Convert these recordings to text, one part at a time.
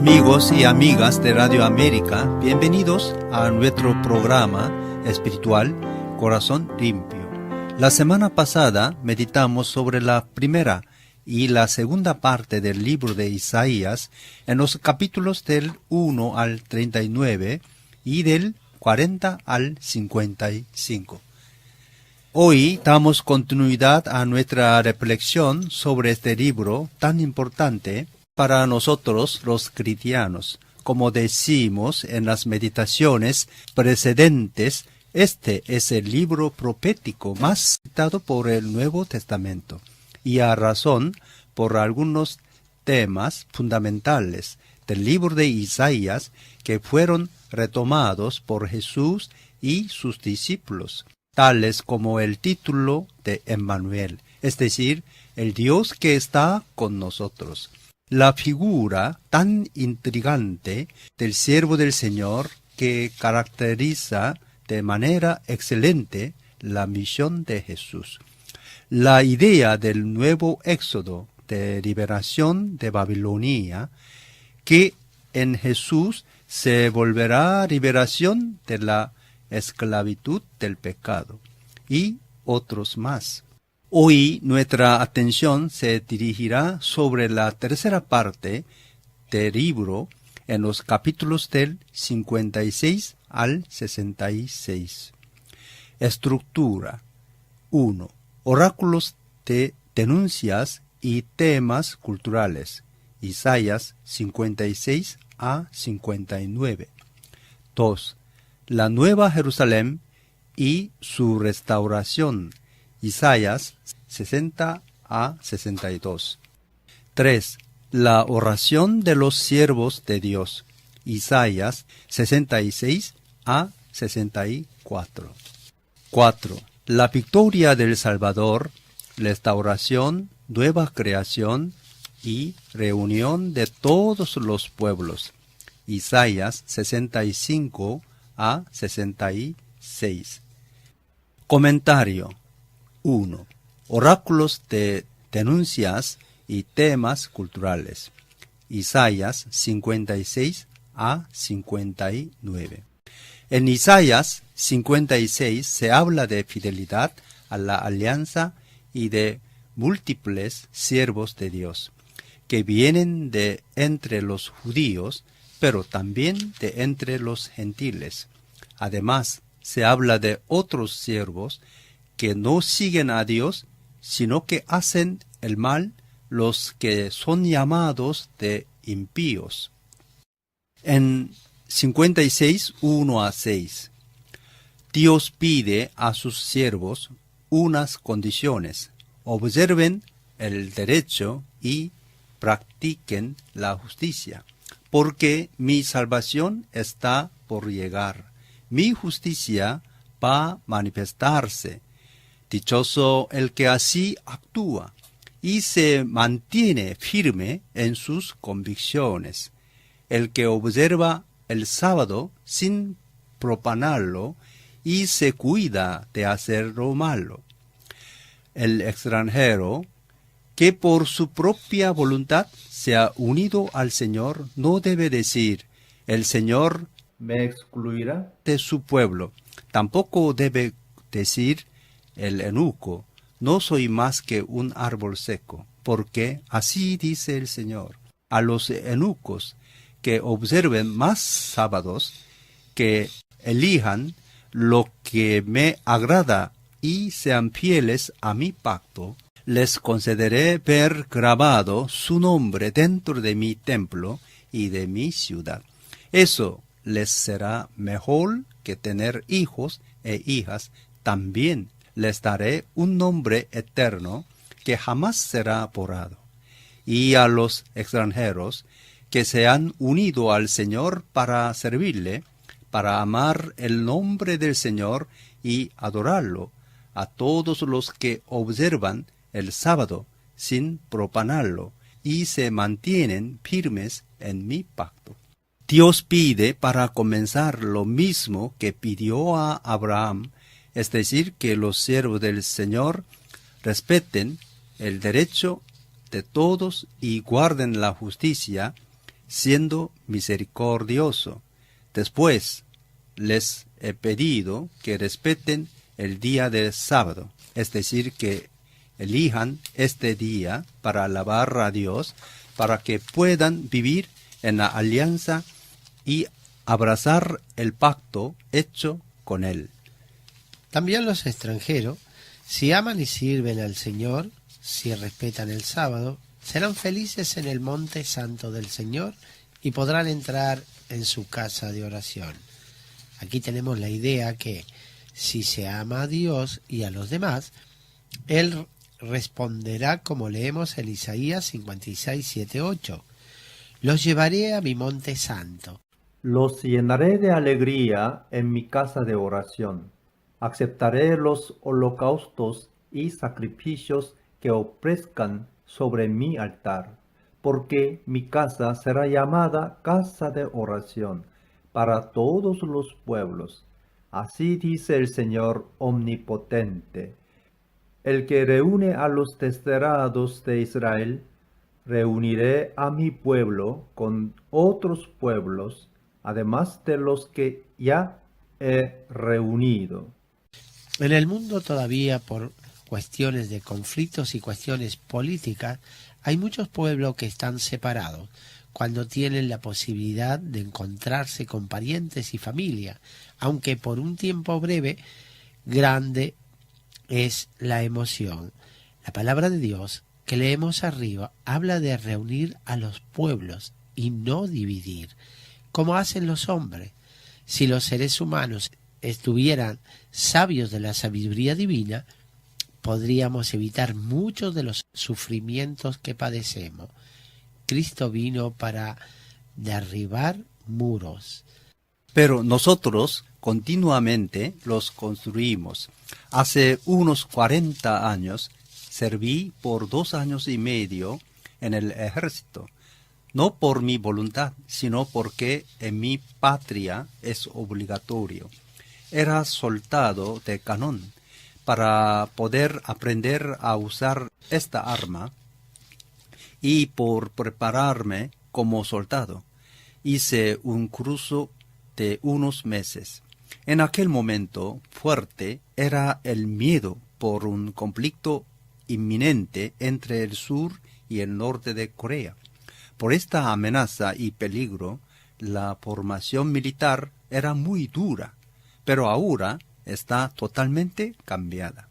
Amigos y amigas de Radio América, bienvenidos a nuestro programa espiritual Corazón Limpio. La semana pasada meditamos sobre la primera y la segunda parte del libro de Isaías en los capítulos del 1 al 39 y del 40 al 55. Hoy damos continuidad a nuestra reflexión sobre este libro tan importante para nosotros los cristianos. Como decimos en las meditaciones precedentes, este es el libro profético más citado por el Nuevo Testamento, y a razón por algunos temas fundamentales del libro de Isaías que fueron retomados por Jesús y sus discípulos, tales como el título de Emmanuel, es decir, el Dios que está con nosotros. La figura tan intrigante del siervo del Señor que caracteriza de manera excelente la misión de Jesús. La idea del nuevo éxodo de liberación de Babilonia, que en Jesús se volverá liberación de la esclavitud del pecado, y otros más. Hoy nuestra atención se dirigirá sobre la tercera parte del libro en los capítulos del 56 al 66. Estructura 1. Oráculos de denuncias y temas culturales. Isaías 56 a 59. 2. La Nueva Jerusalén y su restauración. Isaías 60 a 62. 3. La oración de los siervos de Dios. Isaías 66 a 64. 4. La victoria del Salvador, restauración, nueva creación y reunión de todos los pueblos. Isaías 65 a 66. Comentario 1. Oráculos de denuncias y temas culturales. Isaías 56 a 59. En Isaías 56 se habla de fidelidad a la alianza y de múltiples siervos de Dios, que vienen de entre los judíos, pero también de entre los gentiles. Además, se habla de otros siervos que no siguen a Dios, sino que hacen el mal, los que son llamados de impíos. En 56, 1 a 6, Dios pide a sus siervos unas condiciones: observen el derecho y practiquen la justicia, porque mi salvación está por llegar, mi justicia va a manifestarse. Dichoso el que así actúa y se mantiene firme en sus convicciones, el que observa el sábado sin profanarlo y se cuida de hacer lo malo. El extranjero que por su propia voluntad se ha unido al Señor no debe decir: el Señor me excluirá de su pueblo. Tampoco debe decir el eunuco: no soy más que un árbol seco, porque así dice el Señor: a los eunucos que observen más sábados, que elijan lo que me agrada y sean fieles a mi pacto, les concederé ver grabado su nombre dentro de mi templo y de mi ciudad. Eso les será mejor que tener hijos e hijas. También les daré un nombre eterno que jamás será borrado. Y a los extranjeros que se han unido al Señor para servirle, para amar el nombre del Señor y adorarlo, a todos los que observan el sábado sin profanarlo y se mantienen firmes en mi pacto. Dios pide para comenzar lo mismo que pidió a Abraham, es decir, que los siervos del Señor respeten el derecho de todos y guarden la justicia, siendo misericordioso. Después les he pedido que respeten el día del sábado, es decir, que elijan este día para alabar a Dios, para que puedan vivir en la alianza y abrazar el pacto hecho con Él. También los extranjeros, si aman y sirven al Señor, si respetan el sábado, serán felices en el monte santo del Señor y podrán entrar en su casa de oración. Aquí tenemos la idea que si se ama a Dios y a los demás, Él responderá como leemos en Isaías 56, 7, 8. Los llevaré a mi monte santo. Los llenaré de alegría en mi casa de oración. Aceptaré los holocaustos y sacrificios que ofrezcan sobre mi altar, porque mi casa será llamada casa de oración para todos los pueblos. Así dice el Señor Omnipotente, el que reúne a los desterrados de Israel. Reuniré a mi pueblo con otros pueblos, además de los que ya he reunido. En el mundo todavía, por cuestiones de conflictos y cuestiones políticas, hay muchos pueblos que están separados cuando tienen la posibilidad de encontrarse con parientes y familia, aunque por un tiempo breve, grande es la emoción. La palabra de Dios que leemos arriba habla de reunir a los pueblos y no dividir, como hacen los hombres. Si los seres humanos estuvieran sabios de la sabiduría divina, podríamos evitar muchos de los sufrimientos que padecemos. Cristo vino para derribar muros. Pero nosotros continuamente los construimos. Hace unos 40 años serví por 2 años y medio en el ejército, no por mi voluntad, sino porque en mi patria es obligatorio. Era soldado de cañón. Para poder aprender a usar esta arma y por prepararme como soldado, hice un curso de unos meses. En aquel momento fuerte era el miedo por un conflicto inminente entre el sur y el norte de Corea. Por esta amenaza y peligro, la formación militar era muy dura, pero ahora está totalmente cambiada.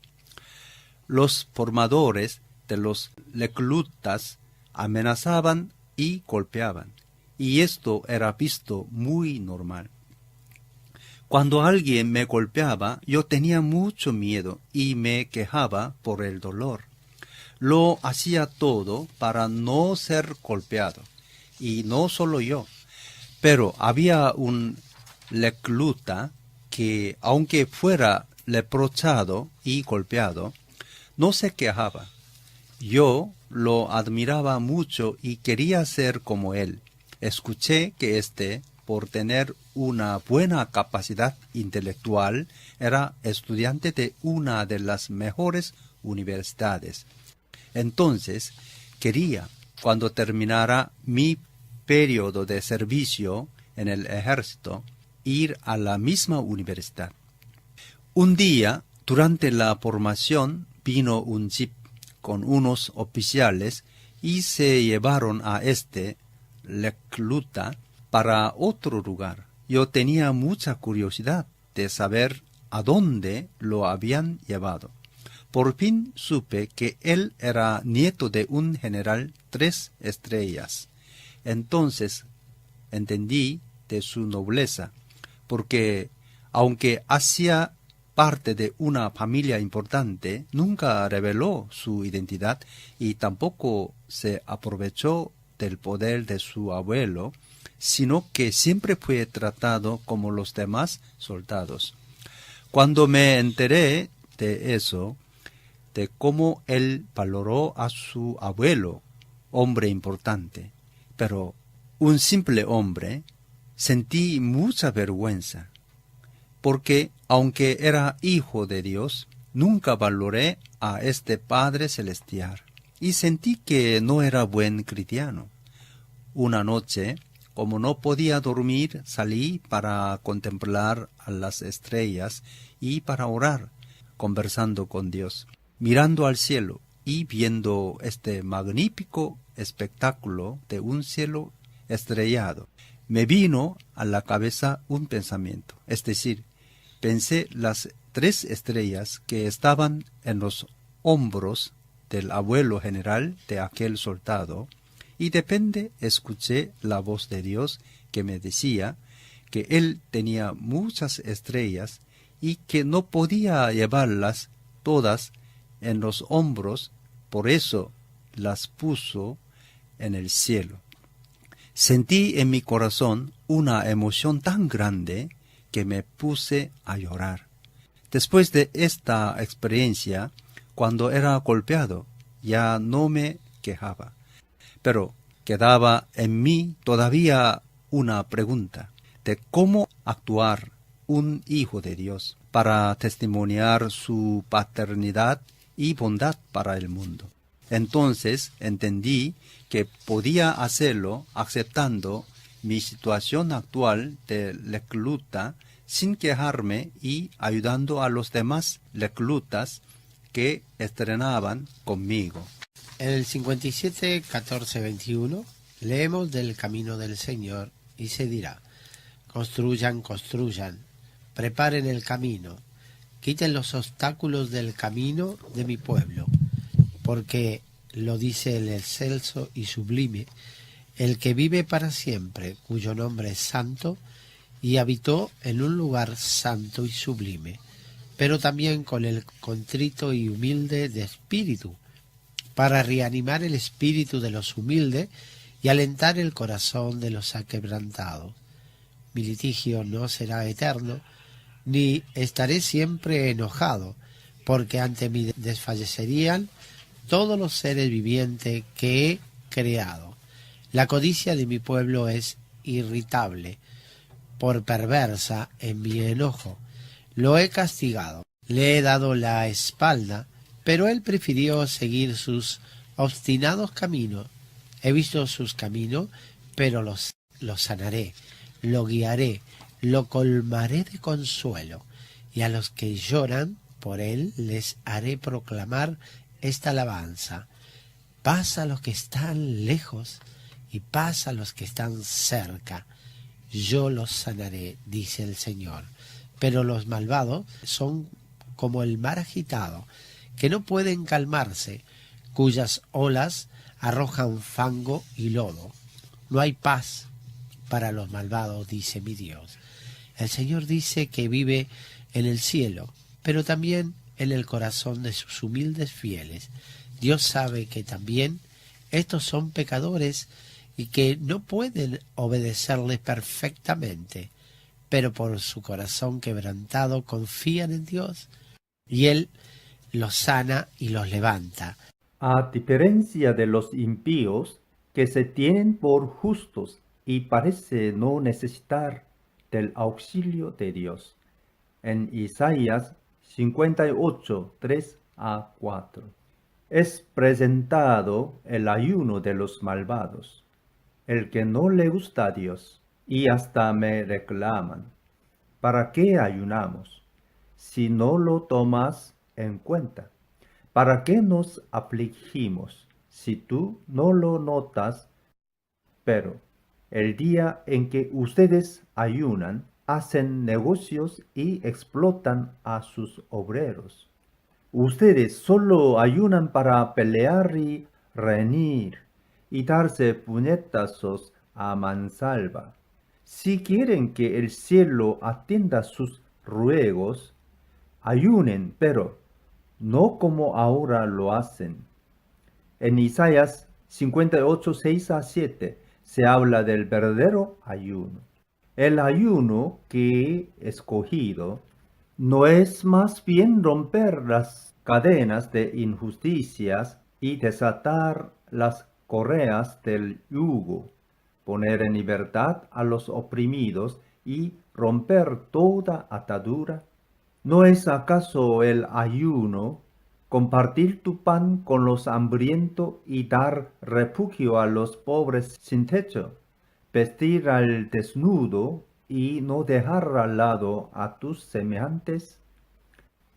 Los formadores de los reclutas amenazaban y golpeaban, y esto era visto muy normal. Cuando alguien me golpeaba, yo tenía mucho miedo y me quejaba por el dolor. Lo hacía todo para no ser golpeado, y no solo yo, pero había un recluta que, aunque fuera reprochado y golpeado, no se quejaba. Yo lo admiraba mucho y quería ser como él. Escuché que por tener una buena capacidad intelectual, era estudiante de una de las mejores universidades. Entonces, quería, cuando terminara mi periodo de servicio en el ejército, ir a la misma universidad. Un día, durante la formación, vino un jeep con unos oficiales y se llevaron a recluta para otro lugar. Yo tenía mucha curiosidad de saber a dónde lo habían llevado. Por fin supe que él era nieto de un general 3 estrellas. Entonces entendí de su nobleza, porque aunque hacía parte de una familia importante, nunca reveló su identidad y tampoco se aprovechó del poder de su abuelo, sino que siempre fue tratado como los demás soldados. Cuando me enteré de eso, de cómo él valoró a su abuelo, hombre importante, pero un simple hombre, sentí mucha vergüenza, porque aunque era hijo de Dios, nunca valoré a este Padre Celestial, y sentí que no era buen cristiano. Una noche, Como no podía dormir, salí para contemplar a las estrellas y para orar, conversando con Dios, mirando al cielo y viendo este magnífico espectáculo de un cielo estrellado. Me vino a la cabeza un pensamiento, es decir, pensé las 3 estrellas que estaban en los hombros del abuelo general de aquel soldado, y de repente escuché la voz de Dios que me decía que él tenía muchas estrellas y que no podía llevarlas todas en los hombros, por eso las puso en el cielo. Sentí en mi corazón una emoción tan grande que me puse a llorar. Después de esta experiencia, cuando era golpeado, ya no me quejaba. Pero quedaba en mí todavía una pregunta de cómo actuar un hijo de Dios para testimoniar su paternidad y bondad para el mundo. Entonces entendí que podía hacerlo aceptando mi situación actual de recluta sin quejarme y ayudando a los demás reclutas que estrenaban conmigo. En el 57, 14, 21 leemos del camino del Señor y se dirá: construyan, construyan, preparen el camino, quiten los obstáculos del camino de mi pueblo, porque lo dice el excelso y sublime, el que vive para siempre, cuyo nombre es santo, y habitó en un lugar santo y sublime, pero también con el contrito y humilde de espíritu, para reanimar el espíritu de los humildes y alentar el corazón de los aquebrantados. Mi litigio no será eterno, ni estaré siempre enojado, porque ante mí desfallecerían todos los seres vivientes que he creado. La codicia de mi pueblo es irritable, por perversa en mi enojo. Lo he castigado, le he dado la espalda, pero él prefirió seguir sus obstinados caminos. He visto sus caminos, pero los sanaré, lo guiaré, lo colmaré de consuelo, y a los que lloran por él les haré proclamar esta alabanza. Paz a los que están lejos y paz a los que están cerca. Yo los sanaré, dice el Señor. Pero los malvados son como el mar agitado, que no pueden calmarse, cuyas olas arrojan fango y lodo. No hay paz para los malvados, dice mi Dios. El Señor dice que vive en el cielo, pero también en el corazón de sus humildes fieles. Dios sabe que también estos son pecadores y que no pueden obedecerle perfectamente, pero por su corazón quebrantado confían en Dios y Él los sana y los levanta. A diferencia de los impíos, que se tienen por justos y parece no necesitar del auxilio de Dios. En Isaías 58, 3 a 4. Es presentado el ayuno de los malvados, el que no le gusta a Dios, y hasta me reclaman. ¿Para qué ayunamos si no lo tomas en cuenta? ¿Para qué nos afligimos si tú no lo notas? Pero el día en que ustedes ayunan, hacen negocios y explotan a sus obreros. Ustedes solo ayunan para pelear y reñir y darse puñetazos a mansalva. Si quieren que el cielo atienda sus ruegos, ayunen, pero no como ahora lo hacen. En Isaías 58, 6 a 7 se habla del verdadero ayuno. El ayuno que he escogido no es más bien romper las cadenas de injusticias y desatar las correas del yugo, poner en libertad a los oprimidos y romper toda atadura. ¿No es acaso el ayuno compartir tu pan con los hambrientos y dar refugio a los pobres sin techo? vestir al desnudo y no dejar al lado a tus semejantes?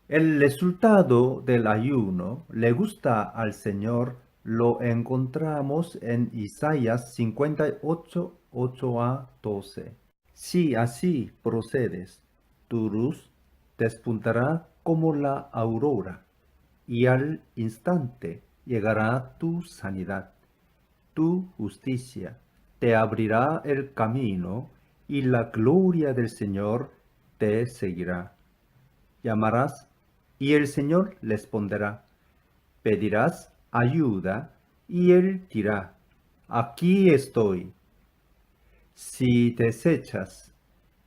El resultado del ayuno le gusta al Señor, lo encontramos en Isaías 58, 8-12. Si así procedes, tu luz despuntará como la aurora, y al instante llegará tu sanidad. Tu justicia te abrirá el camino, y la gloria del Señor te seguirá. Llamarás, y el Señor responderá. Pedirás ayuda, y Él dirá, aquí estoy. Si desechas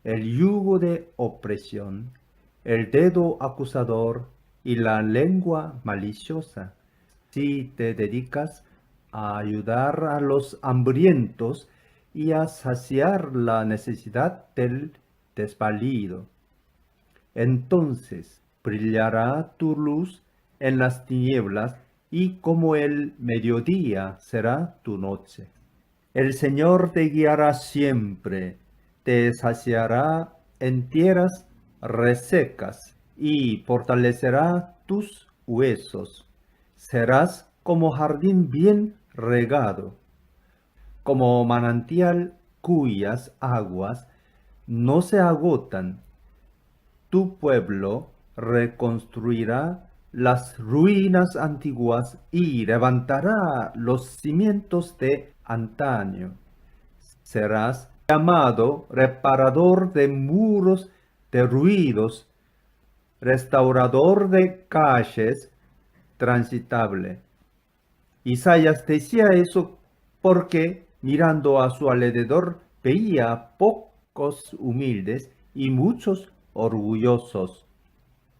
el yugo de opresión, el dedo acusador y la lengua maliciosa, si te dedicas a ayudar a los hambrientos y a saciar la necesidad del desvalido, entonces brillará tu luz en las tinieblas, y como el mediodía será tu noche. El Señor te guiará siempre, te saciará en tierras resecas y fortalecerá tus huesos. Serás como jardín bien regado, como manantial cuyas aguas no se agotan. Tu pueblo reconstruirá las ruinas antiguas y levantará los cimientos de antaño. Serás llamado reparador de muros derruidos, restaurador de calles transitable. Isaías decía eso porque, mirando a su alrededor, veía pocos humildes y muchos orgullosos.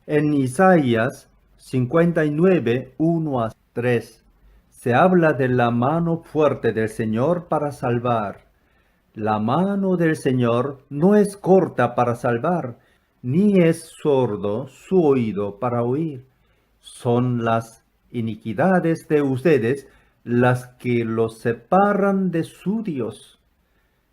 En Isaías 59, 1-3, se habla de la mano fuerte del Señor para salvar. La mano del Señor no es corta para salvar, ni es sordo su oído para oír. Son las iniquidades de ustedes las que los separan de su Dios.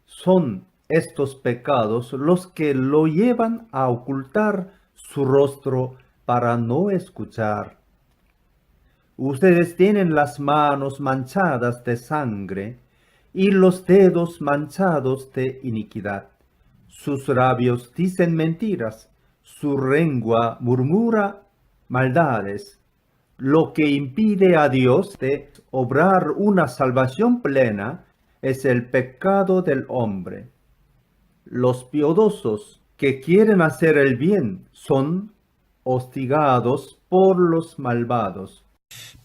Son estos pecados los que lo llevan a ocultar su rostro para no escuchar. Ustedes tienen las manos manchadas de sangre y los dedos manchados de iniquidad. Sus labios dicen mentiras, su lengua murmura maldades, lo que impide a Dios de obrar una salvación plena es el pecado del hombre. Los piadosos que quieren hacer el bien son hostigados por los malvados.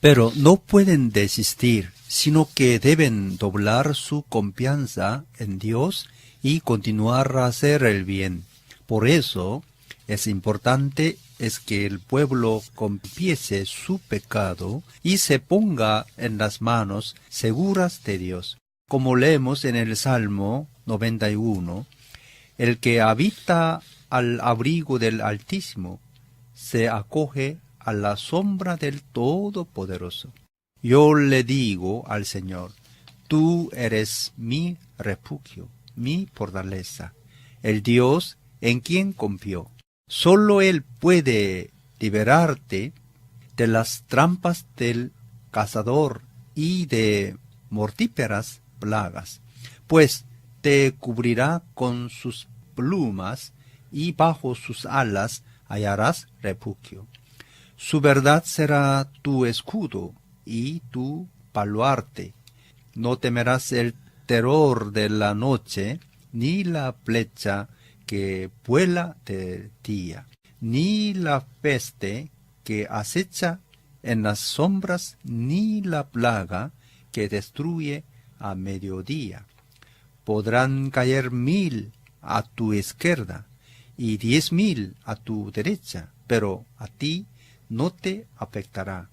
Pero no pueden desistir, sino que deben doblar su confianza en Dios y continuar a hacer el bien. Por eso es importante que el pueblo confiese su pecado y se ponga en las manos seguras de Dios. Como leemos en el Salmo 91, el que habita al abrigo del Altísimo se acoge a la sombra del Todopoderoso. Yo le digo al Señor, tú eres mi refugio, mi fortaleza, el Dios en quien confío. Solo Él puede liberarte de las trampas del cazador y de mortíferas plagas, pues te cubrirá con sus plumas y bajo sus alas hallarás refugio. Su verdad será tu escudo y tu baluarte. No temerás el terror de la noche, ni la flecha que vuela de día, ni la peste que acecha en las sombras, ni la plaga que destruye a mediodía. Podrán caer 1000 a tu izquierda y 10,000 a tu derecha, pero a ti no te afectará.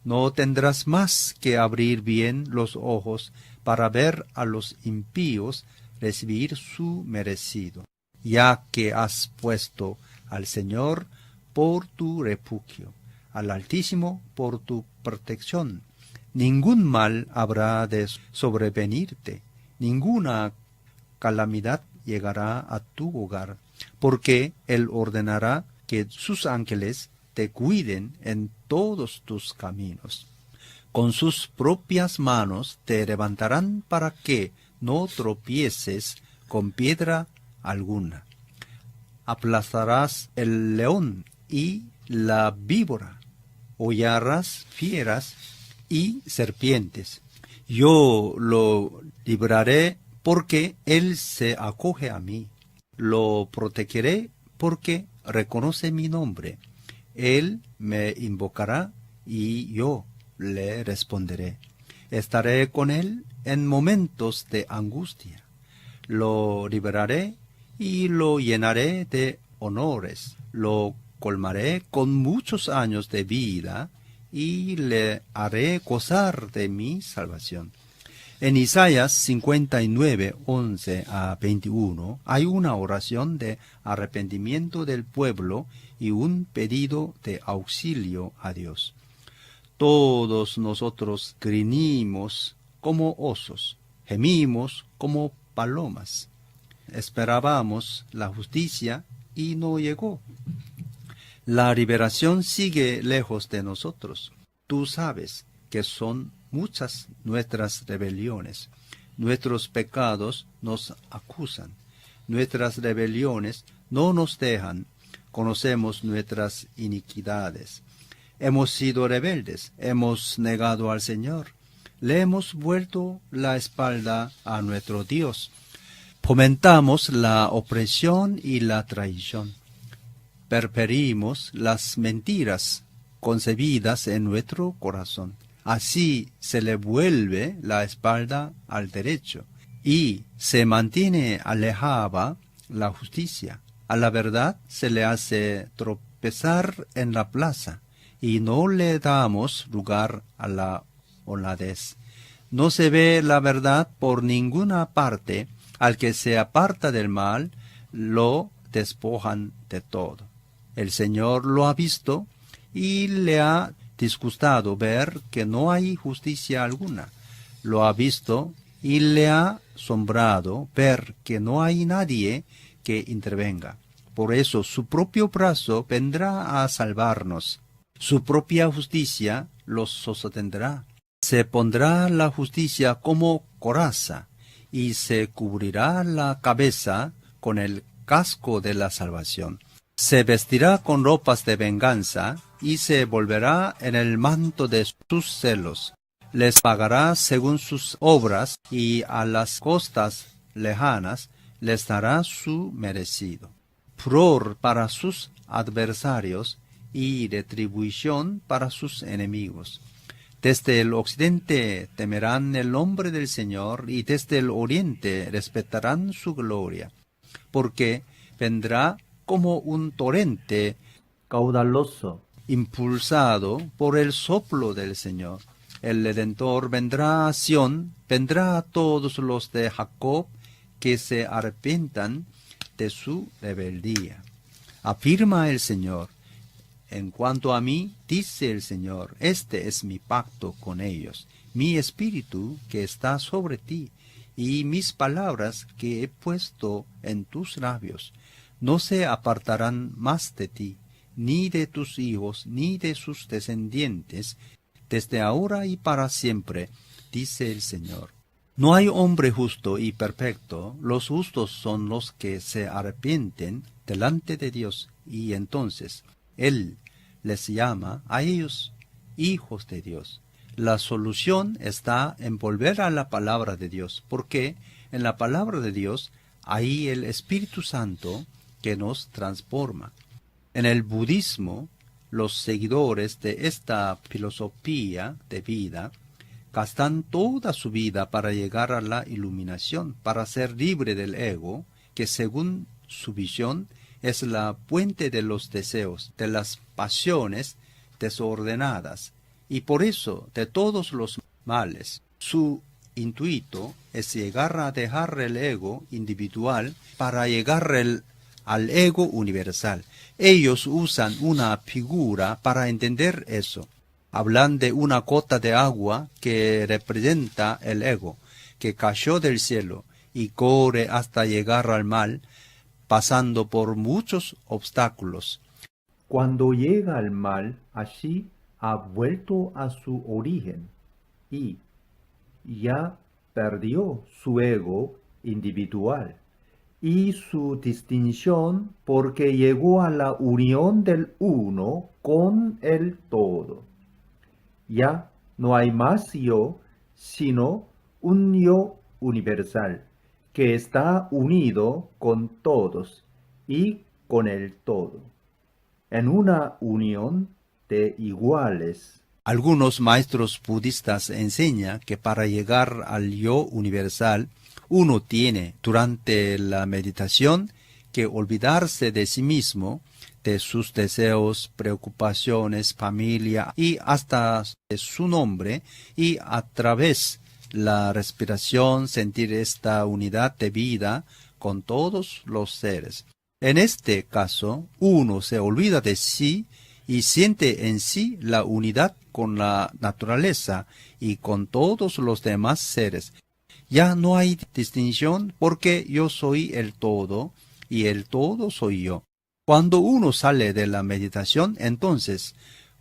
No tendrás más que abrir bien los ojos para ver a los impíos recibir su merecido, ya que has puesto al Señor por tu refugio, al Altísimo por tu protección. Ningún mal habrá de sobrevenirte, ninguna calamidad llegará a tu hogar, porque Él ordenará que sus ángeles te cuiden en todos tus caminos. Con sus propias manos te levantarán para que no tropieces con piedra alguna. Aplastarás el león y la víbora, hollarás fieras y serpientes. Yo lo libraré porque él se acoge a mí. Lo protegeré porque reconoce mi nombre. Él me invocará y yo le responderé. Estaré con él en momentos de angustia. Lo liberaré y lo llenaré de honores. Lo colmaré con muchos años de vida y le haré gozar de mi salvación. En Isaías 59, 11 a 21 hay una oración de arrepentimiento del pueblo y un pedido de auxilio a Dios. Todos nosotros gruñimos como osos, gemimos como palomas. Esperábamos la justicia y no llegó. La liberación sigue lejos de nosotros. Tú sabes que son muchas nuestras rebeliones. Nuestros pecados nos acusan. Nuestras rebeliones no nos dejan. Conocemos nuestras iniquidades. Hemos sido rebeldes, hemos negado al Señor. Le hemos vuelto la espalda a nuestro Dios. Fomentamos la opresión y la traición. Preferimos las mentiras concebidas en nuestro corazón. Así se le vuelve la espalda al derecho y se mantiene alejada la justicia. A la verdad se le hace tropezar en la plaza y no le damos lugar a la honradez. No se ve la verdad por ninguna parte. Al que se aparta del mal, lo despojan de todo. El Señor lo ha visto y le ha disgustado ver que no hay justicia alguna. Lo ha visto y le ha asombrado ver que no hay nadie que intervenga. Por eso su propio brazo vendrá a salvarnos. Su propia justicia los sostendrá. Se pondrá la justicia como coraza y se cubrirá la cabeza con el casco de la salvación. Se vestirá con ropas de venganza y se volverá en el manto de sus celos. Les pagará según sus obras y a las costas lejanas les dará su merecido. Furor para sus adversarios y retribución para sus enemigos. Desde el occidente temerán el nombre del Señor y desde el oriente respetarán su gloria, porque vendrá como un torrente caudaloso, impulsado por el soplo del Señor. El Redentor vendrá a Sión, vendrá a todos los de Jacob que se arrepientan de su rebeldía. Afirma el Señor. En cuanto a mí, dice el Señor, este es mi pacto con ellos, mi espíritu que está sobre ti, y mis palabras que he puesto en tus labios. No se apartarán más de ti, ni de tus hijos, ni de sus descendientes, desde ahora y para siempre, dice el Señor. No hay hombre justo y perfecto, los justos son los que se arrepienten delante de Dios, y entonces Él les llama a ellos hijos de Dios. La solución está en volver a la palabra de Dios, porque en la palabra de Dios hay el Espíritu Santo que nos transforma. En el budismo, los seguidores de esta filosofía de vida gastan toda su vida para llegar a la iluminación, para ser libre del ego, que según su visión es la fuente de los deseos, de las pasiones desordenadas, y por eso de todos los males. Su intuito es llegar a dejar el ego individual para llegar al ego universal. Ellos usan una figura para entender eso. Hablan de una gota de agua que representa el ego, que cayó del cielo, y corre hasta llegar al mal, pasando por muchos obstáculos. Cuando llega al mal, allí ha vuelto a su origen y ya perdió su ego individual y su distinción porque llegó a la unión del uno con el todo. Ya no hay más yo, sino un yo universal, que está unido con todos y con el todo, en una unión de iguales. Algunos maestros budistas enseñan que para llegar al yo universal, uno tiene durante la meditación que olvidarse de sí mismo, de sus deseos, preocupaciones, familia y hasta de su nombre, y a través la respiración sentir esta unidad de vida con todos los seres. En este caso, uno se olvida de sí y siente en sí la unidad con la naturaleza y con todos los demás seres. Ya no hay distinción porque yo soy el todo y el todo soy yo. Cuando uno sale de la meditación, entonces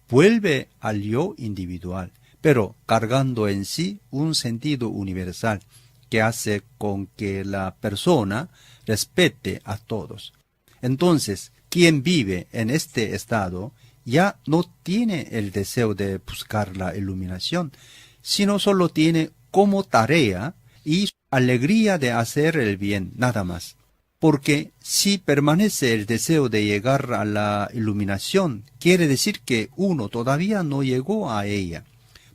vuelve al yo individual, pero cargando en sí un sentido universal que hace con que la persona respete a todos. Entonces, quien vive en este estado ya no tiene el deseo de buscar la iluminación, sino solo tiene como tarea y alegría de hacer el bien, nada más. Porque si permanece el deseo de llegar a la iluminación, quiere decir que uno todavía no llegó a ella.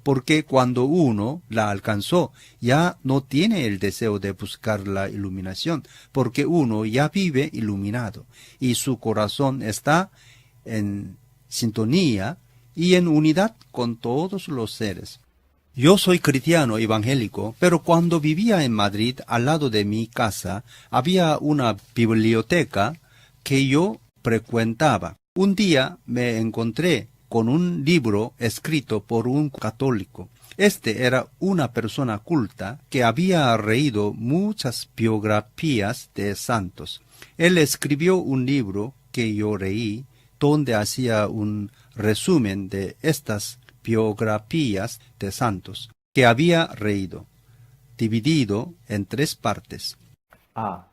Porque cuando uno la alcanzó, ya no tiene el deseo de buscar la iluminación, porque uno ya vive iluminado y su corazón está en sintonía y en unidad con todos los seres. Yo soy cristiano evangélico, pero cuando vivía en Madrid, al lado de mi casa, había una biblioteca que yo frecuentaba. Un día me encontré con un libro escrito por un católico. Este era una persona culta que había leído muchas biografías de santos. Él escribió un libro que yo leí, donde hacía un resumen de estas biografías de santos que había leído, dividido en 3 partes. A.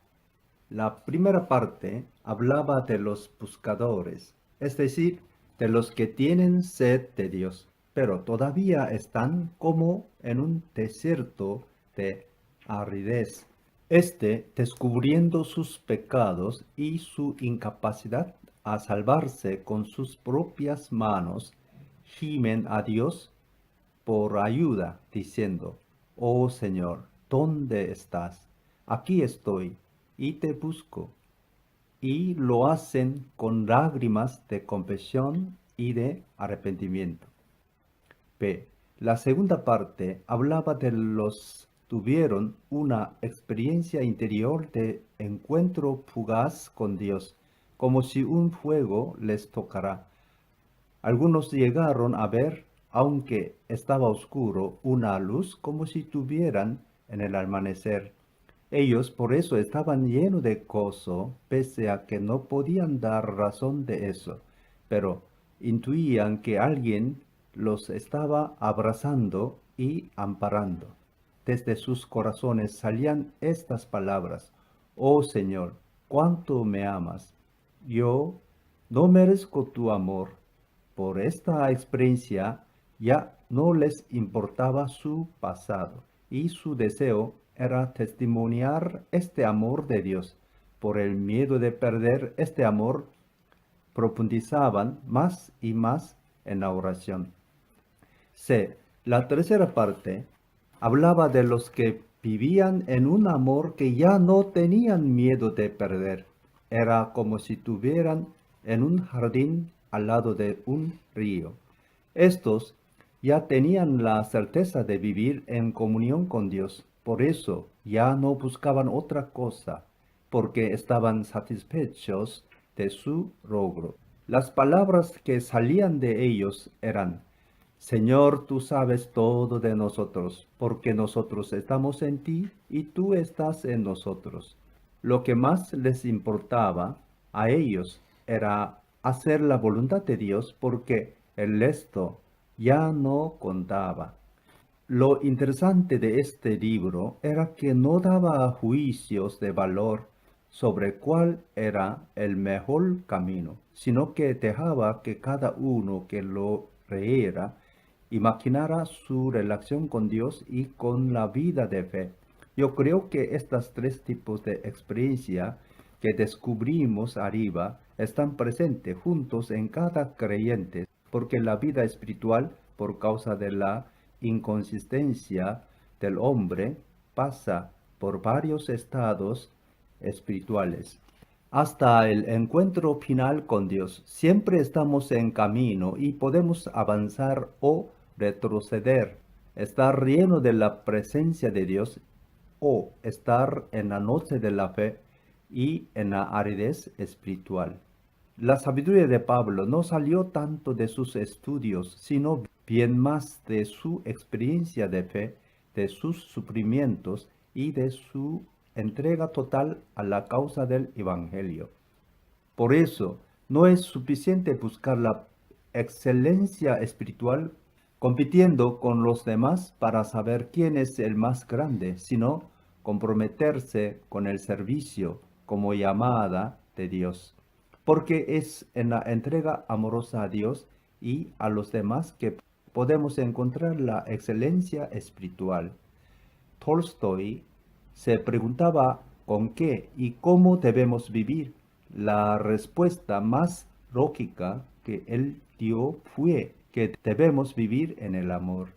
La primera parte hablaba de los buscadores, es decir, de los que tienen sed de Dios, pero todavía están como en un desierto de aridez. Descubriendo sus pecados y su incapacidad a salvarse con sus propias manos, gimen a Dios por ayuda, diciendo, Oh Señor, ¿dónde estás? Aquí estoy, y te busco. Y lo hacen con lágrimas de confesión y de arrepentimiento. B. La segunda parte hablaba de los tuvieron una experiencia interior de encuentro fugaz con Dios, como si un fuego les tocara. Algunos llegaron a ver, aunque estaba oscuro, una luz como si tuvieran en el amanecer. Ellos por eso estaban llenos de gozo, pese a que no podían dar razón de eso, pero intuían que alguien los estaba abrazando y amparando. Desde sus corazones salían estas palabras: Oh Señor, cuánto me amas. Yo no merezco tu amor. Por esta experiencia ya no les importaba su pasado y su deseo era testimoniar este amor de Dios. Por el miedo de perder este amor, profundizaban más y más en la oración. C. La tercera parte hablaba de los que vivían en un amor que ya no tenían miedo de perder. Era como si estuvieran en un jardín al lado de un río. Estos ya tenían la certeza de vivir en comunión con Dios. Por eso ya no buscaban otra cosa, porque estaban satisfechos de su logro. Las palabras que salían de ellos eran: Señor, tú sabes todo de nosotros, porque nosotros estamos en ti y tú estás en nosotros. Lo que más les importaba a ellos era hacer la voluntad de Dios, porque el resto ya no contaba. Lo interesante de este libro era que no daba juicios de valor sobre cuál era el mejor camino, sino que dejaba que cada uno que lo leyera imaginara su relación con Dios y con la vida de fe. Yo creo que estos tres tipos de experiencia que descubrimos arriba están presentes juntos en cada creyente, porque la vida espiritual, por causa de la inconsistencia del hombre, pasa por varios estados espirituales hasta el encuentro final con Dios. Siempre estamos en camino y podemos avanzar o retroceder, estar lleno de la presencia de Dios o estar en la noche de la fe y en la aridez espiritual. La sabiduría de Pablo no salió tanto de sus estudios, sino bien más de su experiencia de fe, de sus sufrimientos y de su entrega total a la causa del Evangelio. Por eso, no es suficiente buscar la excelencia espiritual compitiendo con los demás para saber quién es el más grande, sino comprometerse con el servicio como llamada de Dios. Porque es en la entrega amorosa a Dios y a los demás que podemos encontrar la excelencia espiritual. Tolstoy se preguntaba con qué y cómo debemos vivir. La respuesta más lógica que él dio fue que debemos vivir en el amor.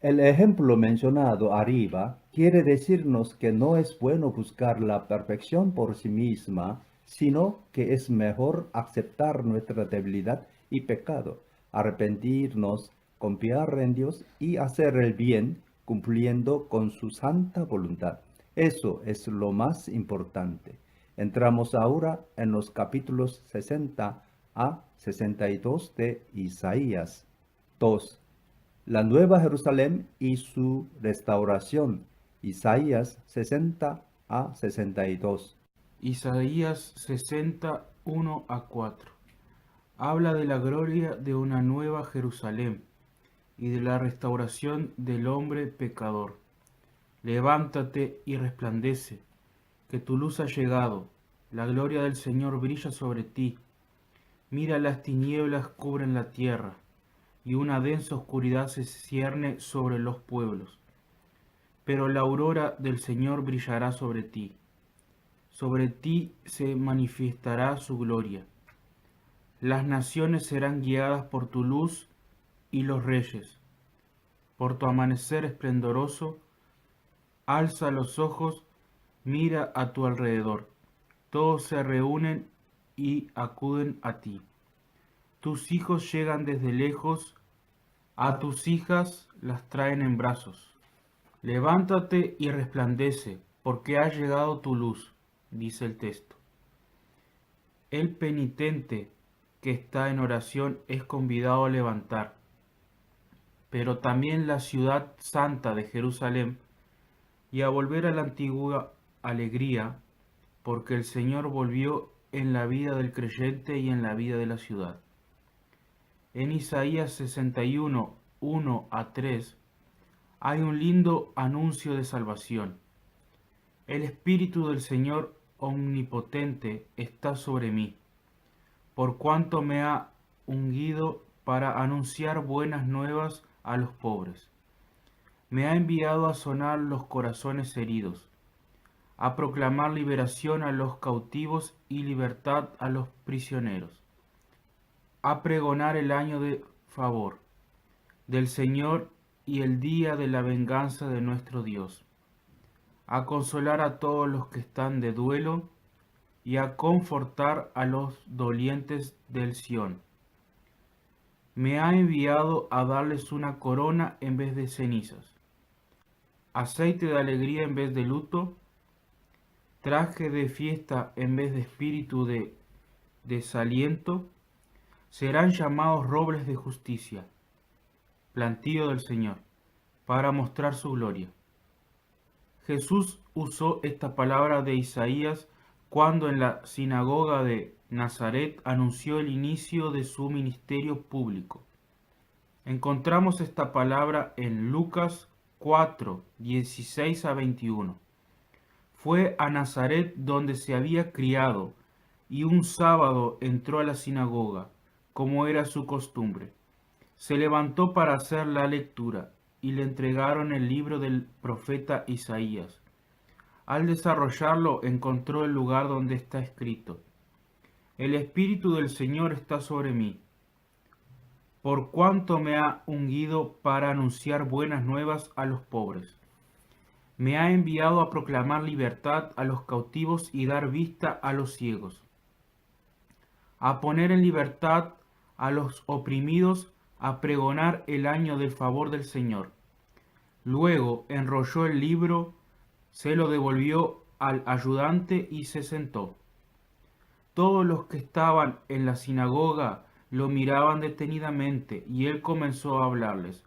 El ejemplo mencionado arriba quiere decirnos que no es bueno buscar la perfección por sí misma, sino que es mejor aceptar nuestra debilidad y pecado, arrepentirnos, confiar en Dios y hacer el bien, cumpliendo con su santa voluntad. Eso es lo más importante. Entramos ahora en los capítulos 60 a 62 de Isaías 2. La Nueva Jerusalén y su restauración. Isaías 60 a 62. Isaías 60, 1 a 4. Habla de la gloria de una nueva Jerusalén y de la restauración del hombre pecador. Levántate y resplandece, que tu luz ha llegado, la gloria del Señor brilla sobre ti. Mira, las tinieblas cubren la tierra, y una densa oscuridad se cierne sobre los pueblos. Pero la aurora del Señor brillará sobre ti. Sobre ti se manifestará su gloria. Las naciones serán guiadas por tu luz y los reyes. Por tu amanecer esplendoroso, alza los ojos, mira a tu alrededor. Todos se reúnen y acuden a ti. Tus hijos llegan desde lejos, a tus hijas las traen en brazos. Levántate y resplandece, porque ha llegado tu luz, dice el texto. El penitente que está en oración es convidado a levantar, pero también la ciudad santa de Jerusalén, y a volver a la antigua alegría, porque el Señor volvió en la vida del creyente y en la vida de la ciudad. En Isaías 61, 1 a 3, hay un lindo anuncio de salvación. El Espíritu del Señor Omnipotente está sobre mí, por cuanto me ha ungido para anunciar buenas nuevas a los pobres. Me ha enviado a sanar los corazones heridos, a proclamar liberación a los cautivos y libertad a los prisioneros, a pregonar el año de favor del Señor y el día de la venganza de nuestro Dios, a consolar a todos los que están de duelo y a confortar a los dolientes del Sión. Me ha enviado a darles una corona en vez de cenizas, aceite de alegría en vez de luto, traje de fiesta en vez de espíritu de desaliento. Serán llamados robles de justicia, plantío del Señor, para mostrar su gloria. Jesús usó esta palabra de Isaías cuando en la sinagoga de Nazaret anunció el inicio de su ministerio público. Encontramos esta palabra en Lucas 4, 16 a 21. Fue a Nazaret donde se había criado, y un sábado entró a la sinagoga, como era su costumbre. Se levantó para hacer la lectura, y le entregaron el libro del profeta Isaías. Al desarrollarlo encontró el lugar donde está escrito: El Espíritu del Señor está sobre mí, por cuanto me ha ungido para anunciar buenas nuevas a los pobres. Me ha enviado a proclamar libertad a los cautivos y dar vista a los ciegos, a poner en libertad a los oprimidos, a pregonar el año del favor del Señor. Luego enrolló el libro, se lo devolvió al ayudante y se sentó. Todos los que estaban en la sinagoga lo miraban detenidamente y él comenzó a hablarles.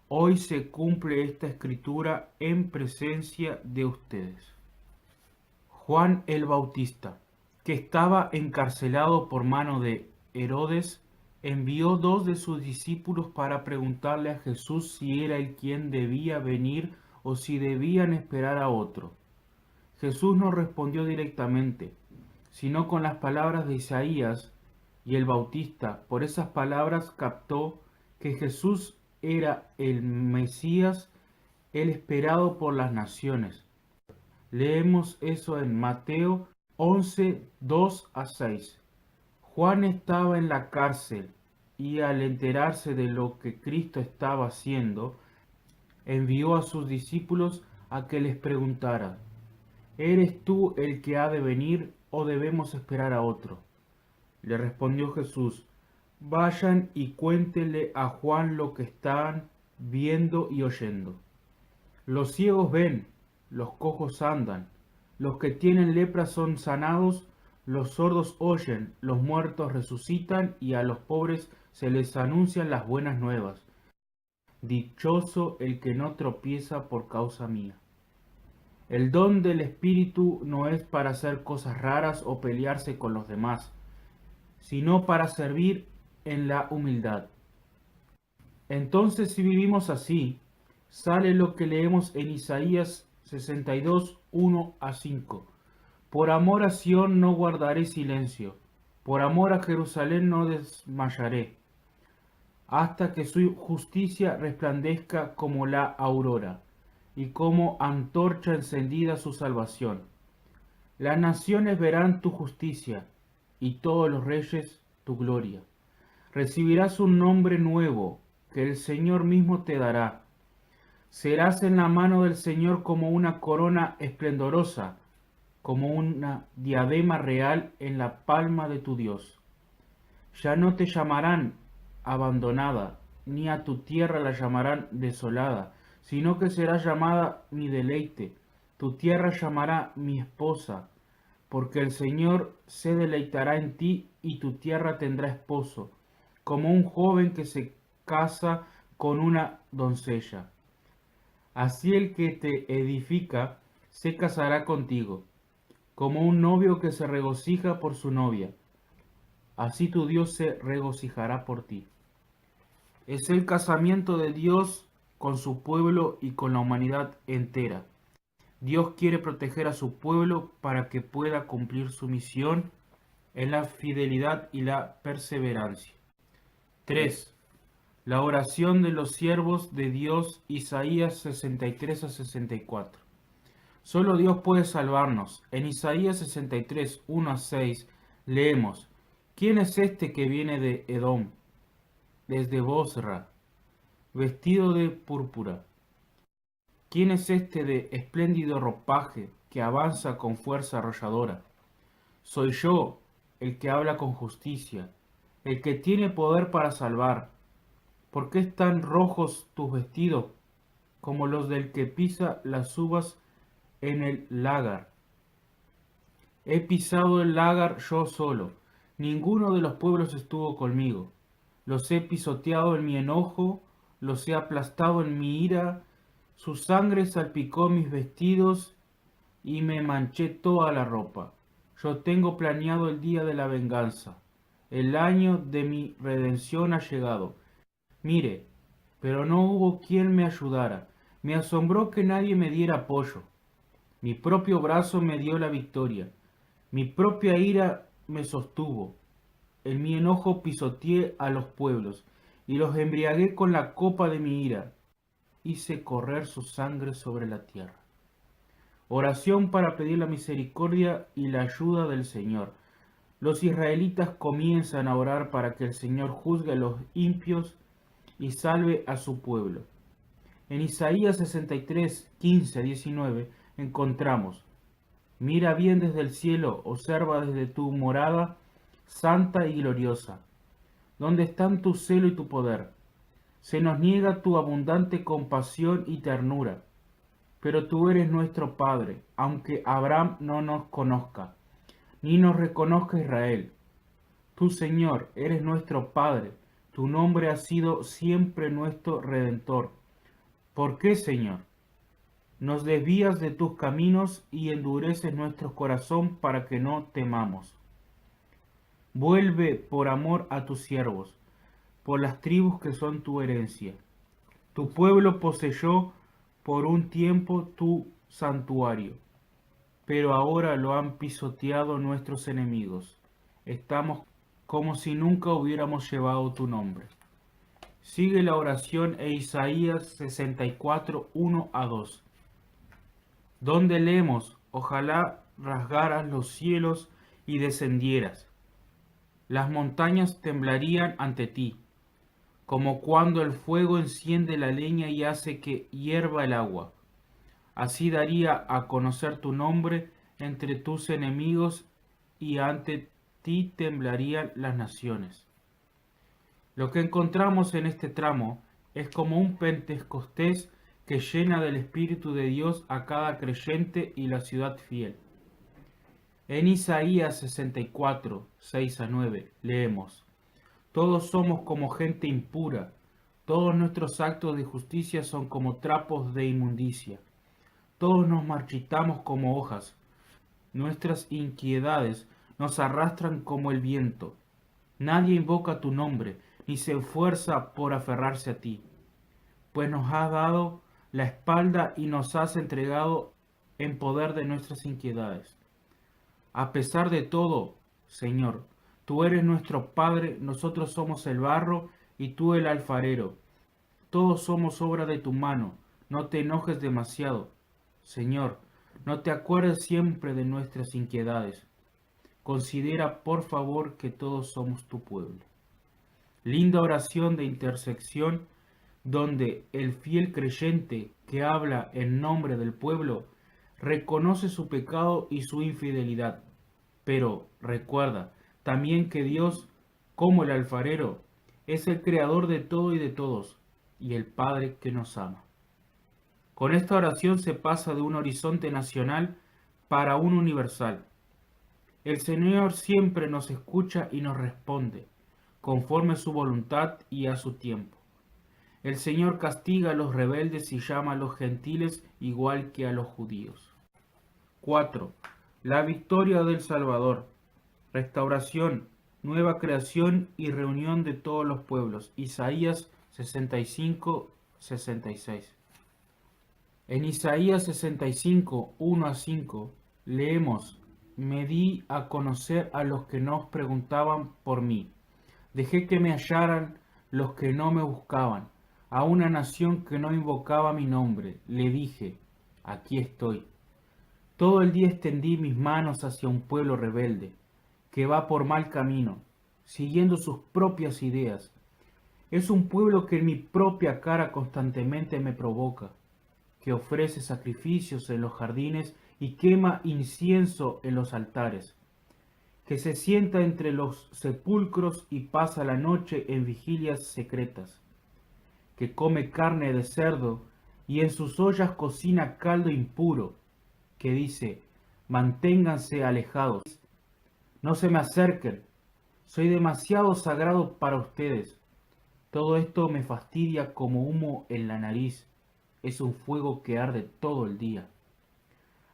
Hoy se cumple esta escritura en presencia de ustedes. Juan el Bautista, que estaba encarcelado por mano de Herodes, envió 2 de sus discípulos para preguntarle a Jesús si era el quien debía venir o si debían esperar a otro. Jesús no respondió directamente, sino con las palabras de Isaías, y el Bautista por esas palabras captó que Jesús era el Mesías, el esperado por las naciones. Leemos eso en Mateo 11, 2 a 6. Juan estaba en la cárcel y al enterarse de lo que Cristo estaba haciendo, envió a sus discípulos a que les preguntara: ¿Eres tú el que ha de venir o debemos esperar a otro? Le respondió Jesús: Vayan y cuéntenle a Juan lo que están viendo y oyendo. Los ciegos ven, los cojos andan, los que tienen lepra son sanados, los sordos oyen, los muertos resucitan y a los pobres se les anuncian las buenas nuevas. Dichoso el que no tropieza por causa mía. El don del Espíritu no es para hacer cosas raras o pelearse con los demás, sino para servir en la humildad. Entonces, si vivimos así, sale lo que leemos en Isaías 62, 1 a 5. Por amor a Sión no guardaré silencio, por amor a Jerusalén no desmayaré, hasta que su justicia resplandezca como la aurora, y como antorcha encendida su salvación. Las naciones verán tu justicia, y todos los reyes tu gloria. Recibirás un nombre nuevo, que el Señor mismo te dará. Serás en la mano del Señor como una corona esplendorosa, como una diadema real en la palma de tu Dios. Ya no te llamarán abandonada, ni a tu tierra la llamarán desolada, sino que será llamada mi deleite. Tu tierra llamará mi esposa, porque el Señor se deleitará en ti y tu tierra tendrá esposo, como un joven que se casa con una doncella. Así el que te edifica se casará contigo, como un novio que se regocija por su novia. Así tu Dios se regocijará por ti. Es el casamiento de Dios con su pueblo y con la humanidad entera. Dios quiere proteger a su pueblo para que pueda cumplir su misión en la fidelidad y la perseverancia. 3. La oración de los siervos de Dios, Isaías 63 a 64. Solo Dios puede salvarnos. En Isaías 63, 1 a 6, leemos: ¿Quién es este que viene de Edom, desde Bosra, vestido de púrpura? ¿Quién es este de espléndido ropaje que avanza con fuerza arrolladora? Soy yo, el que habla con justicia, el que tiene poder para salvar. ¿Por qué están rojos tus vestidos, como los del que pisa las uvas en el lagar? He pisado el lagar yo solo, ninguno de los pueblos estuvo conmigo. Los he pisoteado en mi enojo, los he aplastado en mi ira, su sangre salpicó mis vestidos y me manché toda la ropa. Yo tengo planeado el día de la venganza. El año de mi redención ha llegado. Mire, pero no hubo quien me ayudara. Me asombró que nadie me diera apoyo. Mi propio brazo me dio la victoria. Mi propia ira me sostuvo. En mi enojo pisoteé a los pueblos y los embriagué con la copa de mi ira. Hice correr su sangre sobre la tierra. Oración para pedir la misericordia y la ayuda del Señor. Los israelitas comienzan a orar para que el Señor juzgue a los impios y salve a su pueblo. En Isaías 63, 15, 19 encontramos: Mira bien desde el cielo, observa desde tu morada santa y gloriosa. ¿Dónde están tu celo y tu poder? Se nos niega tu abundante compasión y ternura. Pero tú eres nuestro Padre, aunque Abraham no nos conozca, ni nos reconozca Israel. Tú, Señor, eres nuestro Padre, tu nombre ha sido siempre nuestro Redentor. ¿Por qué, Señor? Nos desvías de tus caminos y endureces nuestro corazón para que no temamos. Vuelve por amor a tus siervos, por las tribus que son tu herencia. Tu pueblo poseyó por un tiempo tu santuario, pero ahora lo han pisoteado nuestros enemigos. Estamos como si nunca hubiéramos llevado tu nombre. Sigue la oración e Isaías 64, 1 a 2, donde leemos: Ojalá rasgaras los cielos y descendieras. Las montañas temblarían ante ti, como cuando el fuego enciende la leña y hace que hierva el agua. Así daría a conocer tu nombre entre tus enemigos y ante ti temblarían las naciones. Lo que encontramos en este tramo es como un Pentecostés que llena del Espíritu de Dios a cada creyente y la ciudad fiel. En Isaías 64, 6 a 9 leemos: Todos somos como gente impura, todos nuestros actos de justicia son como trapos de inmundicia. Todos nos marchitamos como hojas, nuestras iniquidades nos arrastran como el viento. Nadie invoca tu nombre, ni se esfuerza por aferrarse a ti, pues nos has dado la espalda y nos has entregado en poder de nuestras inquietudes. A pesar de todo, Señor, tú eres nuestro Padre, nosotros somos el barro y tú el alfarero. Todos somos obra de tu mano, no te enojes demasiado. Señor, no te acuerdes siempre de nuestras inquietudes. Considera, por favor, que todos somos tu pueblo. Linda oración de intersección donde el fiel creyente que habla en nombre del pueblo reconoce su pecado y su infidelidad, pero recuerda también que Dios, como el alfarero, es el creador de todo y de todos, y el Padre que nos ama. Con esta oración se pasa de un horizonte nacional para un universal. El Señor siempre nos escucha y nos responde, conforme a su voluntad y a su tiempo. El Señor castiga a los rebeldes y llama a los gentiles igual que a los judíos. 4. La victoria del Salvador. Restauración, nueva creación y reunión de todos los pueblos. Isaías 65, 66. En Isaías 65, 1 a 5, leemos: Me di a conocer a los que nos preguntaban por mí. Dejé que me hallaran los que no me buscaban. A una nación que no invocaba mi nombre, le dije: Aquí estoy. Todo el día extendí mis manos hacia un pueblo rebelde, que va por mal camino, siguiendo sus propias ideas. Es un pueblo que en mi propia cara constantemente me provoca, que ofrece sacrificios en los jardines y quema incienso en los altares, que se sienta entre los sepulcros y pasa la noche en vigilias secretas, que come carne de cerdo y en sus ollas cocina caldo impuro, que dice: manténganse alejados, no se me acerquen, soy demasiado sagrado para ustedes. Todo esto me fastidia como humo en la nariz. Es un fuego que arde todo el día.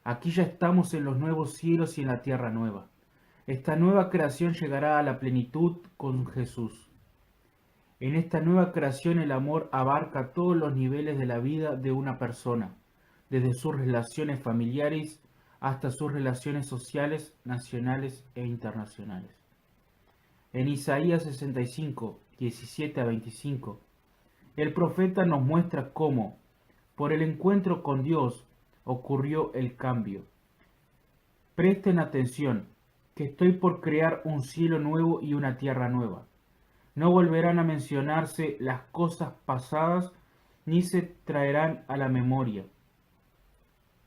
Aquí ya estamos en los nuevos cielos y en la tierra nueva. Esta nueva creación llegará a la plenitud con Jesús. En esta nueva creación el amor abarca todos los niveles de la vida de una persona, desde sus relaciones familiares hasta sus relaciones sociales, nacionales e internacionales. En Isaías 65, 17 a 25, el profeta nos muestra cómo, por el encuentro con Dios, ocurrió el cambio. Presten atención, que estoy por crear un cielo nuevo y una tierra nueva. No volverán a mencionarse las cosas pasadas, ni se traerán a la memoria.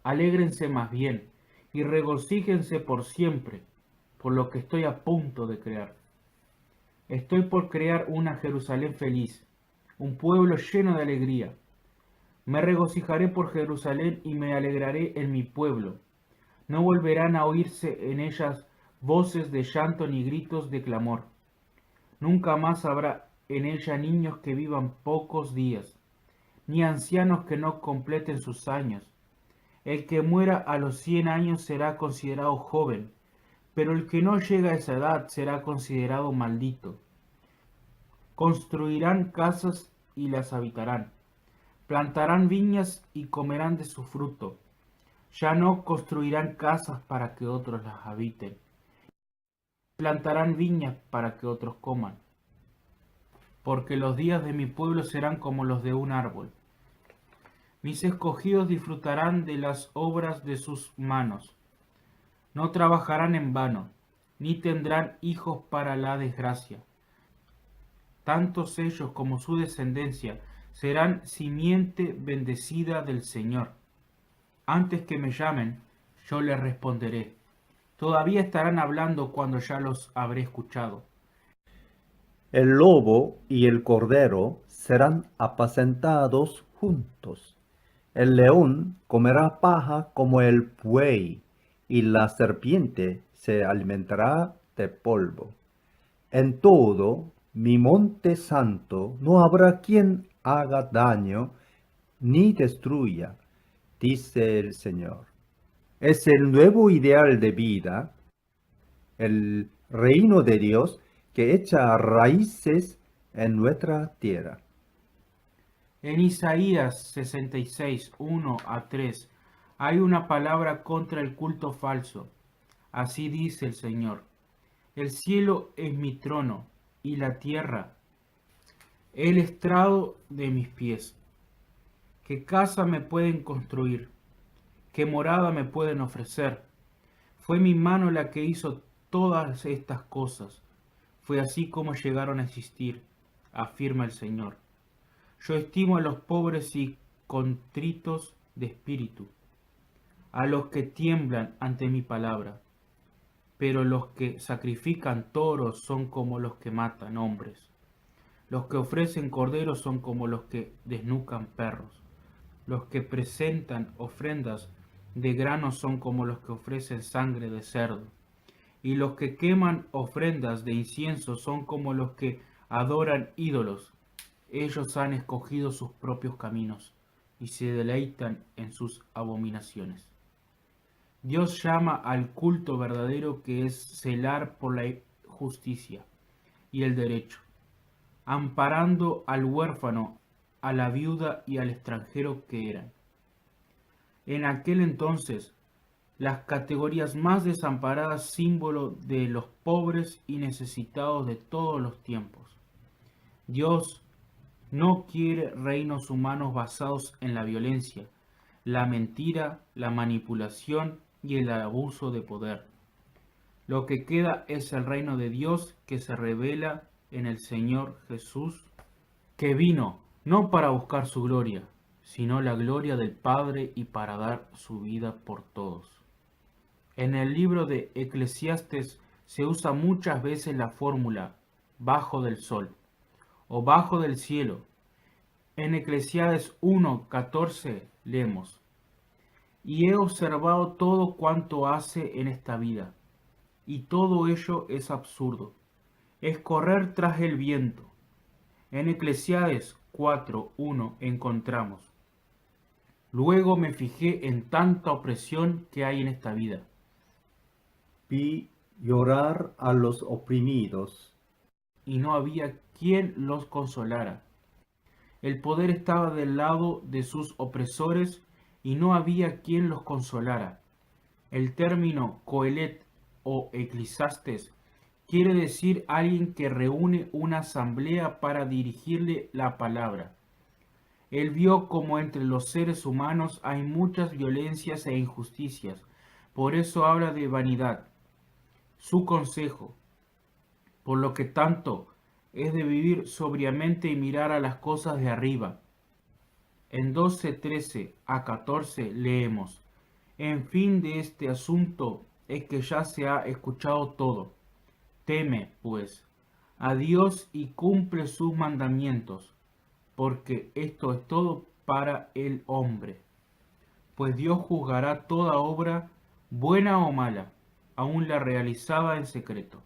Alégrense más bien, y regocíjense por siempre, por lo que estoy a punto de crear. Estoy por crear una Jerusalén feliz, un pueblo lleno de alegría. Me regocijaré por Jerusalén y me alegraré en mi pueblo. No volverán a oírse en ellas voces de llanto ni gritos de clamor. Nunca más habrá en ella niños que vivan pocos días, ni ancianos que no completen sus años. El que muera a los 100 años será considerado joven, pero el que no llega a esa edad será considerado maldito. Construirán casas y las habitarán. Plantarán viñas y comerán de su fruto. Ya no construirán casas para que otros las habiten. Plantarán viñas para que otros coman. Porque los días de mi pueblo serán como los de un árbol. Mis escogidos disfrutarán de las obras de sus manos. No trabajarán en vano, ni tendrán hijos para la desgracia. Tantos ellos como su descendencia serán simiente bendecida del Señor. Antes que me llamen, yo les responderé. Todavía estarán hablando cuando ya los habré escuchado. El lobo y el cordero serán apacentados juntos. El león comerá paja como el buey, y la serpiente se alimentará de polvo. En todo mi monte santo no habrá quien haga daño ni destruya, dice el Señor. Es el nuevo ideal de vida, el reino de Dios que echa raíces en nuestra tierra. En Isaías 66, 1 a 3, hay una palabra contra el culto falso. Así dice el Señor: el cielo es mi trono y la tierra el estrado de mis pies. ¿Qué casa me pueden construir? ¿Qué morada me pueden ofrecer? Fue mi mano la que hizo todas estas cosas. Fue así como llegaron a existir, afirma el Señor. Yo estimo a los pobres y contritos de espíritu, a los que tiemblan ante mi palabra. Pero los que sacrifican toros son como los que matan hombres. Los que ofrecen corderos son como los que desnucan perros. Los que presentan ofrendas de grano son como los que ofrecen sangre de cerdo. Y los que queman ofrendas de incienso son como los que adoran ídolos. Ellos han escogido sus propios caminos y se deleitan en sus abominaciones. Dios llama al culto verdadero, que es celar por la justicia y el derecho, amparando al huérfano, a la viuda y al extranjero que eran. En aquel entonces, las categorías más desamparadas, símbolo de los pobres y necesitados de todos los tiempos. Dios no quiere reinos humanos basados en la violencia, la mentira, la manipulación y el abuso de poder. Lo que queda es el reino de Dios que se revela en el Señor Jesús, que vino no para buscar su gloria, sino la gloria del Padre y para dar su vida por todos. En el libro de Eclesiastes se usa muchas veces la fórmula bajo del sol o bajo del cielo. En Eclesiastes 1:14 leemos: y he observado todo cuanto hace en esta vida, y todo ello es absurdo, es correr tras el viento. En Eclesiastés 4:1 encontramos: Luego me fijé en tanta opresión que hay en esta vida. Vi llorar a los oprimidos. Y no había quien los consolara. El poder estaba del lado de sus opresores y no había quien los consolara. El término Coelet o Eclesiastes quiere decir alguien que reúne una asamblea para dirigirle la palabra. Él vio como entre los seres humanos hay muchas violencias e injusticias. Por eso habla de vanidad. Su consejo, por lo que tanto, es de vivir sobriamente y mirar a las cosas de arriba. En 12:13 a 14 leemos: En fin de este asunto es que ya se ha escuchado todo. Teme, pues, a Dios y cumple sus mandamientos, porque esto es todo para el hombre. Pues Dios juzgará toda obra, buena o mala, aun la realizada en secreto.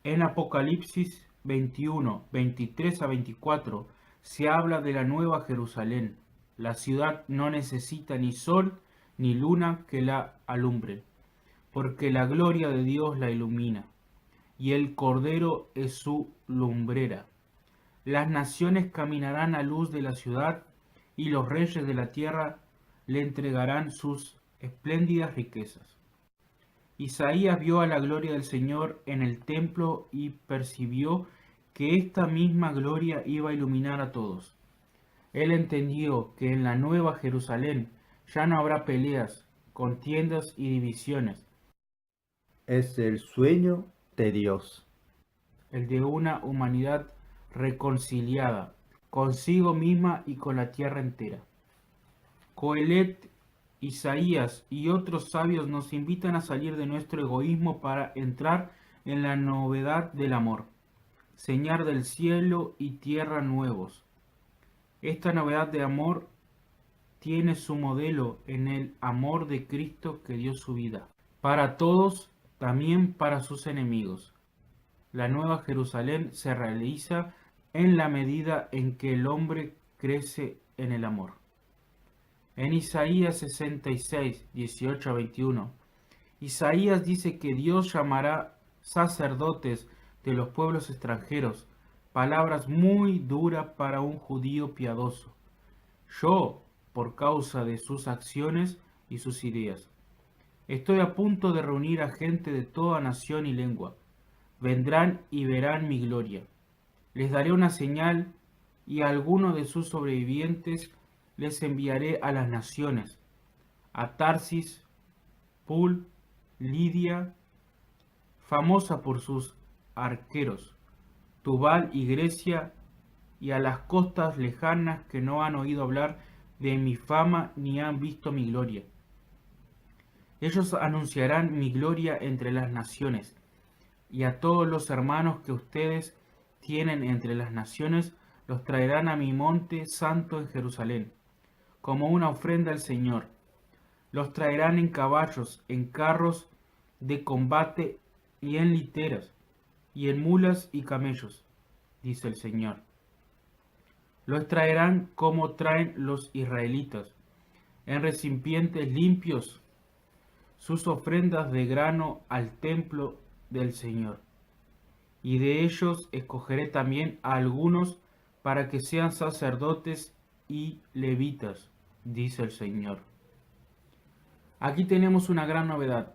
En Apocalipsis 21, 23 a 24 se habla de la nueva Jerusalén. La ciudad no necesita ni sol ni luna que la alumbre, porque la gloria de Dios la ilumina, y el Cordero es su lumbrera. Las naciones caminarán a luz de la ciudad, y los reyes de la tierra le entregarán sus espléndidas riquezas. Isaías vio a la gloria del Señor en el templo y percibió que esta misma gloria iba a iluminar a todos. Él entendió que en la nueva Jerusalén ya no habrá peleas, contiendas y divisiones, Es el sueño de Dios. el de una humanidad reconciliada consigo misma y con la tierra entera. Coelet, Isaías y otros sabios nos invitan a salir de nuestro egoísmo para entrar en la novedad del amor, señal del cielo y tierra nuevos. Esta novedad de amor tiene su modelo en el amor de Cristo que dio su vida, para todos, también para sus enemigos. La nueva Jerusalén se realiza en la medida en que el hombre crece en el amor. En Isaías 66, 18 a 21, Isaías dice que Dios llamará sacerdotes de los pueblos extranjeros, palabras muy duras para un judío piadoso. Yo, por causa de sus acciones y sus ideas, estoy a punto de reunir a gente de toda nación y lengua. Vendrán y verán mi gloria. Les daré una señal y a alguno de sus sobrevivientes les enviaré a las naciones, a Tarsis, Pul, Lidia, famosa por sus arqueros, Tubal y Grecia, y a las costas lejanas que no han oído hablar de mi fama ni han visto mi gloria. Ellos anunciarán mi gloria entre las naciones, y a todos los hermanos que ustedes tienen entre las naciones los traerán a mi monte santo en Jerusalén, como una ofrenda al Señor. Los traerán en caballos, en carros de combate y en literas, y en mulas y camellos, dice el Señor. Los traerán como traen los israelitas, en recipientes limpios, sus ofrendas de grano al templo del Señor. Y de ellos escogeré también a algunos para que sean sacerdotes y levitas, dice el Señor. Aquí tenemos una gran novedad,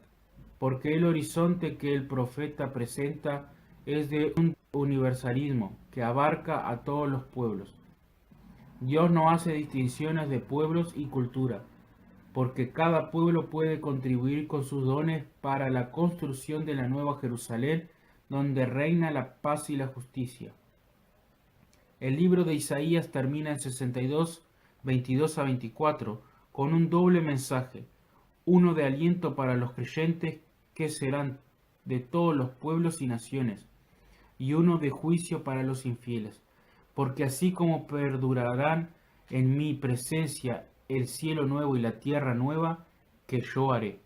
porque el horizonte que el profeta presenta es de un universalismo que abarca a todos los pueblos. Dios no hace distinciones de pueblos y cultura, porque cada pueblo puede contribuir con sus dones para la construcción de la nueva Jerusalén, donde reina la paz y la justicia. El libro de Isaías termina en 62, 22 a 24, con un doble mensaje, uno de aliento para los creyentes que serán de todos los pueblos y naciones, y uno de juicio para los infieles, porque así como perdurarán en mi presencia el cielo nuevo y la tierra nueva que yo haré,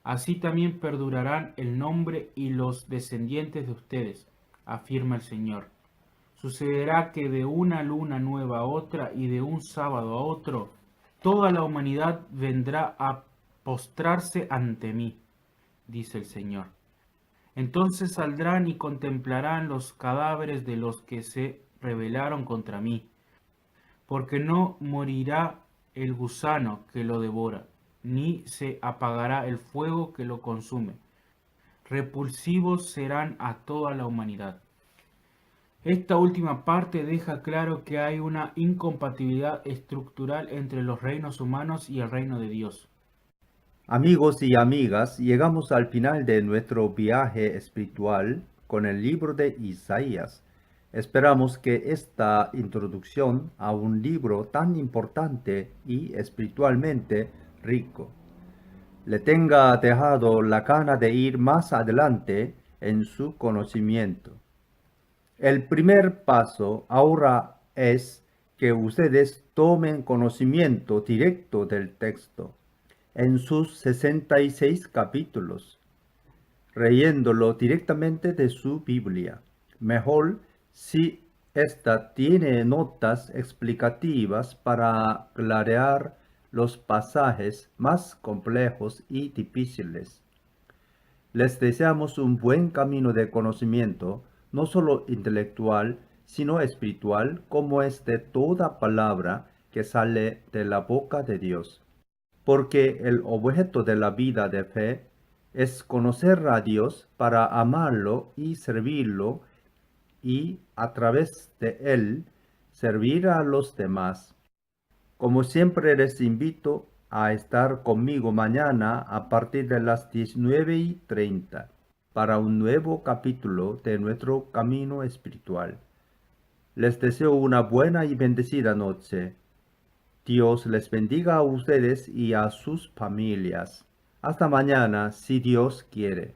así también perdurarán el nombre y los descendientes de ustedes, afirma el Señor. Sucederá que de una luna nueva a otra y de un sábado a otro, toda la humanidad vendrá a postrarse ante mí, dice el Señor. Entonces saldrán y contemplarán los cadáveres de los que se rebelaron contra mí, porque no morirá el gusano que lo devora, ni se apagará el fuego que lo consume. Repulsivos serán a toda la humanidad. Esta última parte deja claro que hay una incompatibilidad estructural entre los reinos humanos y el reino de Dios. Amigos y amigas, llegamos al final de nuestro viaje espiritual con el libro de Isaías. Esperamos que esta introducción a un libro tan importante y espiritualmente rico le tenga dejado la gana de ir más adelante en su conocimiento. El primer paso ahora es que ustedes tomen conocimiento directo del texto en sus 66 capítulos, leyéndolo directamente de su Biblia. Mejor si ésta tiene notas explicativas para clarear los pasajes más complejos y difíciles. Les deseamos un buen camino de conocimiento, no solo intelectual, sino espiritual, como es de toda palabra que sale de la boca de Dios. Porque el objeto de la vida de fe es conocer a Dios para amarlo y servirlo, y a través de él servir a los demás. Como siempre les invito a estar conmigo mañana a partir de las 19:30 para un nuevo capítulo de nuestro camino espiritual. Les deseo una buena y bendecida noche. Dios les bendiga a ustedes y a sus familias. Hasta mañana, si Dios quiere.